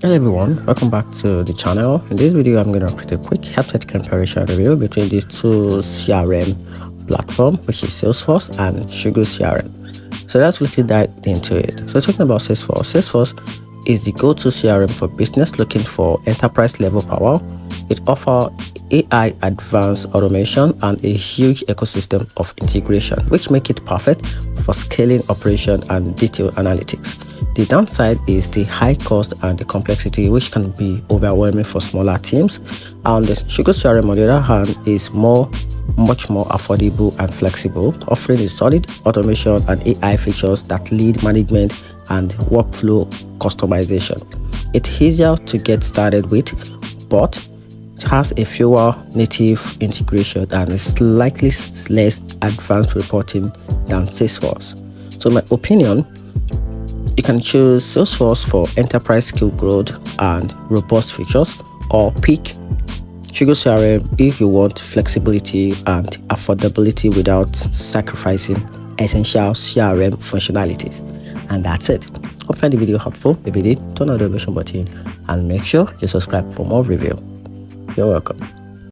Hello everyone, welcome back to the channel. In this video, I'm going to create a quick head comparison review between these two CRM platforms, which is Salesforce and SugarCRM. So let's quickly dive into it. So talking about Salesforce is the go-to CRM for business looking for enterprise level power. It offers AI advanced automation and a huge ecosystem of integration, which make it perfect for scaling operation and detailed analytics. The downside is the high cost and the complexity, which can be overwhelming for smaller teams. And the SugarCRM, on the other hand, is much more affordable and flexible, offering a solid automation and AI features that lead management and workflow customization. It's easier to get started with, but it has a fewer native integration and is slightly less advanced reporting than Salesforce. So, in my opinion, you can choose Salesforce for enterprise skill growth and robust features, or pick SugarCRM if you want flexibility and affordability without sacrificing essential CRM functionalities. And that's it. Hope you find the video helpful. If you did, turn on the notification button and make sure you subscribe for more review. You're welcome.